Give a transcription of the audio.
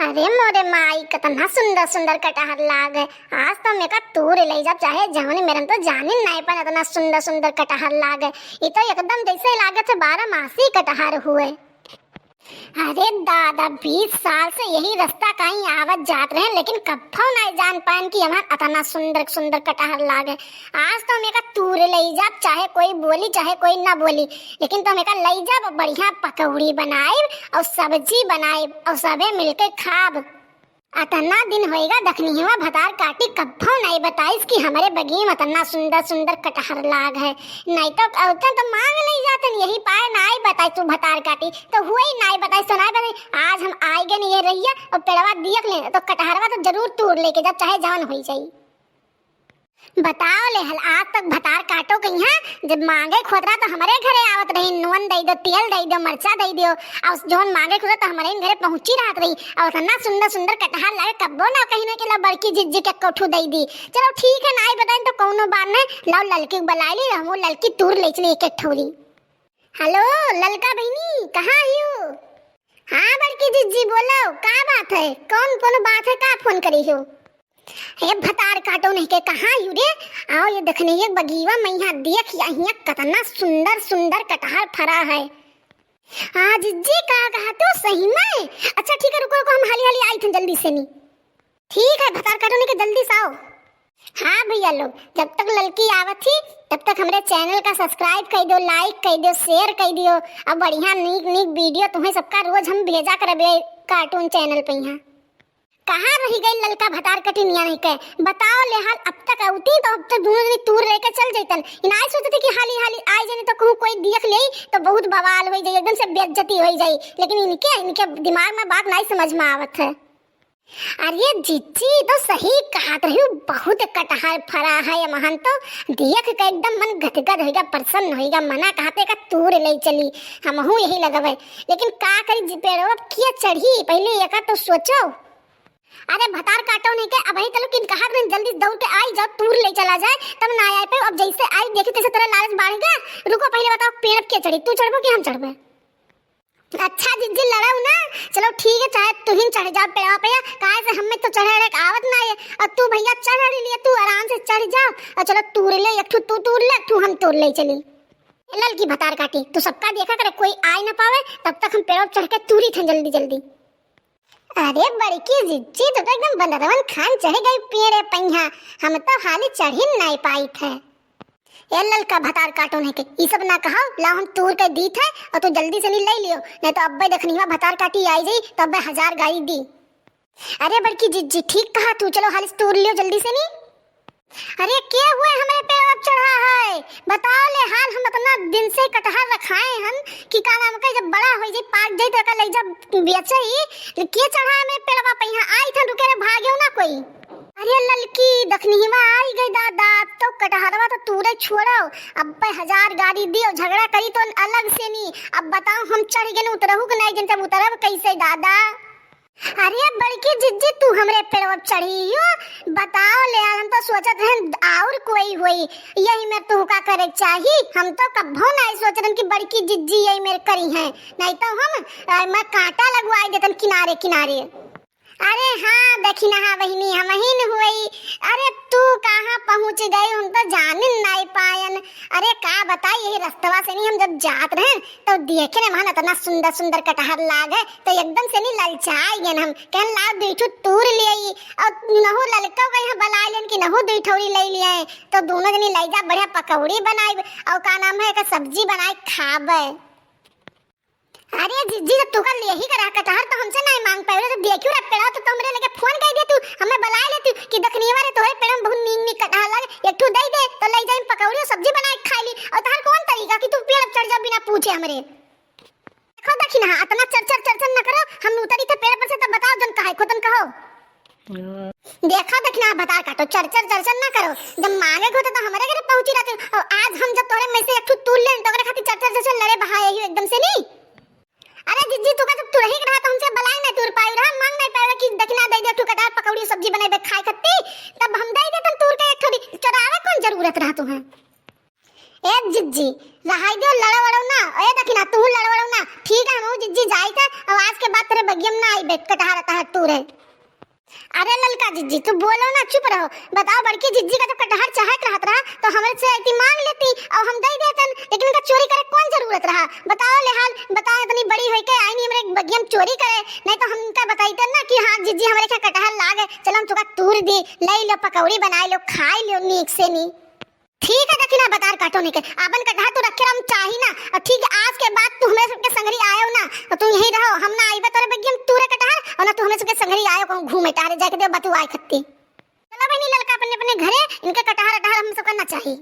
अरे मोरे माई कितना सुंदर सुंदर कटहर लाग है। आज तो मैं का तूर ले जा चाहे जवनी मेरन तो जानी नहीं पर इतना सुंदर सुंदर कटहर लाग है। ये तो एकदम जैसे लागत है 12 मासी कटहर हुए। अरे दादा 20 साल से यही रास्ता कहीं आवत जात रहे लेकिन कभी नहीं जान पाए कि हमार इतना सुंदर सुंदर कटहर लागे। आज तो मैं का तूर ले जा चाहे कोई बोली चाहे कोई ना बोली लेकिन तो मैं का ले जा बढ़िया पकौड़ी बनाए और सब्जी बनाए और सबे मिलके खाब। अतना दिन होएगा दखनी हुआ भतार काटी कब्बो नहीं बताइस कि हमारे बगी में इतना सुंदर सुंदर कटहर लाग है। नहीं तो औतन तो मांग नहीं जातन यही पाए नहीं बताई तू भतार काटी तो हुए ही नहीं बताई सुनाई बताई। आज हम आएगे नहीं ये रहिया और पेड़वा दियक ले तो कटहरवा तो जरूर तोड़ लेके जा चाहे जान हो जाई। बताओ ले हल आज तक भतार काटो कहीं है जब मांगे खोदरा तो हमारे घरे आवत रही नून दे दो तेल दे दो मरचा दे दो और जोन मांगे खोदरा तो हमारे घरे पहुंची रहत रही और इतना सुंदर सुंदर कटहर लागे कब्बो ना कहीं ना के ला बड़की जिज्जी के कोठू दे दी। चलो ठीक है नहीं बताई तो कौनो बात नहीं लाओ ललकी बुला ली हम ललकी तूर ले चली एक ठोली। हेलो ललका बहनी कहाँ हो? हाँ बड़की जिज्जी बोलो का बात है कौन बात है का फोन करी हो? ये भतार काटो नहीं के कहाँ यू रे आओ ये देखने ये बगीवा मैं यहाँ देख यहाँ कितना सुंदर सुंदर कटहर फरा है। हाँ जिज्जी कहा तो सही में। अच्छा ठीक है रुको हम हाली हाली आई थे जल्दी से नहीं। ठीक है भतार काटो नहीं के जल्दी से आओ। हाँ भैया लोग जब तक ललकी आवत थी तब तक हमारे चैनल का सब्सक्राइब कर दो लाइक कर दो शेयर कर दियो और बढ़िया नीक नीक वीडियो तुम्हें सबका रोज हम भेजा करबे कार्टून चैनल पे। यहाँ कहाँ रही गई ललका भतार कटिनिया नहीं के बताओ ले हाल अब तक आउती तो अब तक दोनों दिन तूर लेके चल जैतन। इनाय सोचते कि हाली हाली आई जाने तो कहूँ कोई देख ले तो बहुत बवाल हो जाए एकदम से बेइज्जती हो जाए लेकिन इनके दिमाग में बात नहीं समझ में आवत है। अरे जिज्जी तो सही कहत रही बहुत कटहर फरा है महन तो देख के एकदम मन गदगद होएगा प्रसन्न होएगा मना कहते का तूर ले चली हमहू यही लगवे लेकिन का करी पेड़वा किया चढ़ी पहले एका तो सोचो। अरे भतार काटो नहीं के अब ही चलो किन कहा जल्दी दौड़ के आई जाओ तूर ले चला जाए तब ना आए पे अब जैसे आई देखी तैसे तेरा लालच बढ़ेगा। रुको पहले बताओ पेड़ के चढ़ी तू चढ़बो कि हम चढ़बे? अच्छा जिज्जी लड़ाऊ ना चलो ठीक है चाहे तू ही चढ़ जा पेड़ा पे काहे से हमें तो चढ़े रे आवत ना है और तू भैया चढ़ लिए तू आराम से चढ़ जाओ और चलो तूर ले एक तू तूर ले तू हम तूर ले चली। ललकी भतार काटी तू सबका देखा करे कोई आए ना पावे तब तक हम पेड़ चढ़ के तूरी थे जल्दी जल्दी। अरे बड़की जिज्जी तो एकदम बलरवन खान चढ़ गई पेड़े पहिया हम तो हाली चढ़ ही नहीं पाई थे। ये ललका भतार काटो नहीं के ये सब ना कहा ला हम तूर के दी थे और तू जल्दी से नहीं ले लियो नहीं तो अब्बे देखनी हुआ भतार काटी आई जाई तो अब्बे 1000 गाई दी। अरे बड़की जिज्जी ठीक कहा तू चलो हाली तूर लियो जल्दी से नहीं। अरे क्या हुआ हमारे पेड़ अब चढ़ा है बताओ ले हाल हम इतना दिन से कटहर रखाए हम कि का नाम का जब बड़ा हो जाए पाक जाए तो का ले जब बेचई के चढ़ा है मेरे पेड़वा पे यहाँ आई था रुके रे भाग्यो ना कोई। अरे ललकी दखनीवा आई गई दादा तो कटहरवा तो तूरे छोड़ो अब 1000 गाड़ी दियो झगड़ा करी तो अलग से नहीं। अब बताओ हम चढ़ गए उतरहु कि नहीं जब उतरब कैसे दादा? अरे बड़की जिज्जी तू हमरे पेड़ चढ़ी हो बताओ ले हम तो सोचत हैं और कोई हुई यही मैं तू का करे चाहिए हम तो कब्बो नहीं सोचत कि बड़की जिज्जी यही मेरे करी है नहीं तो हम मैं कांटा लगवाई देतन किनारे किनारे। अरे हाँ देखी ना हाँ बहनी हम ही न हुई। अरे तू कहाँ पहुँच गई हम तो जान नहीं पायन। अरे का बताई यही रास्तवा से नहीं हम जब जात रहे तो देखे ना वहाँ इतना सुंदर सुंदर कटहर लागे तो एकदम से नहीं ललचाई गए हम कहन ला दूठू तूर ले और नहु ललका को यहाँ बना लेन कि नहु दूठौरी ले लिए तो दोनों जनी ले जा बढ़िया पकौड़ी बनाई और का नाम है सब्जी बनाई खाबे। अरे जिज्जी जब तू कर यही करा कटहर तो हमसे नहीं मांग पाए तो देखियो रे पेड़ा तो तुमरे लेके फोन कर दे तू हमें बुला ले तू कि दखनीवा रे तोरे पेड़ में बहुत नीक नीक कटहर लगे एक ठू दे दे तो ले जाई पकौड़ी और सब्जी बना के खा ली और तहर कौन तरीका कि तू पेड़ चढ़ जा बिना पूछे हमरे। देखो देखी ना इतना चरचर न करो हम उतरी थे पेड़ पर से तब बताओ जन कहे खुदन कहो। देखा देखना बता काटो चरचर न करो जब मांगे को तो हमारे घर पहुंची रहते और आज हम जब तोरे में से एक ठू तूल ले तो करे खातिर चरचर लड़े बहाए एकदम से नहीं। अरे जिज्जी तू का जब तू रही रहा तो हमसे बलाई नहीं तूर पाई रहा मांग नहीं पाएगा कि दखना दे दे तू कटहर पकौड़ी सब्जी बनाए दे खाए खत्ती तब हम दे दे तूर के एक थोड़ी चरावे कौन जरूरत रहा तुम्हें। ए जिज्जी रहाई दे लड़ा वड़ो ना ए दखना तू लड़ा वड़ो ना ठीक है हम जिज्जी जाई था और आज के बाद तेरे बगियम ना आई बेट कटहर तहर तूर तूरे। अरे ललका जिज्जी तू बोलो ना, चुप रहो। बताओ बड़की जिज्जी का तो कटहर चाहत रहत रहा तो हमरे से इतनी मांग लेती और हम दे देतन, लेकिन इनका चोरी करे कौन जरूरत रहा? बताओ लेहाल, बताओ इतनी बड़ी होई के आई नहीं हमरे बगियम चोरी करे, नहीं तो हम इनका बताइते ना कि हाँ जिज्जी हमरे के कटहर लागे, चलो हम तुका तूर दी, ले लो पकौड़ी बनाई लो, खाई लो नीक से नी। ठीक है दखिना बतार काटो नहीं के अपन कटहर तो रखे हम चाही ना, और ठीक है आज के बाद तू हमें सबके संगरी आयो ना तो तू यहीं रहो, हम ना आईबे तोरे बगियम तूरे कटहर, और ना तू हमें सबके संगरी आयो कहूं घूमे टारे जाके दे बतू आए खत्ती। चलो बहनी ललका अपने अपने घरे, इनके कटहर अटहर हम सब करना चाहिए।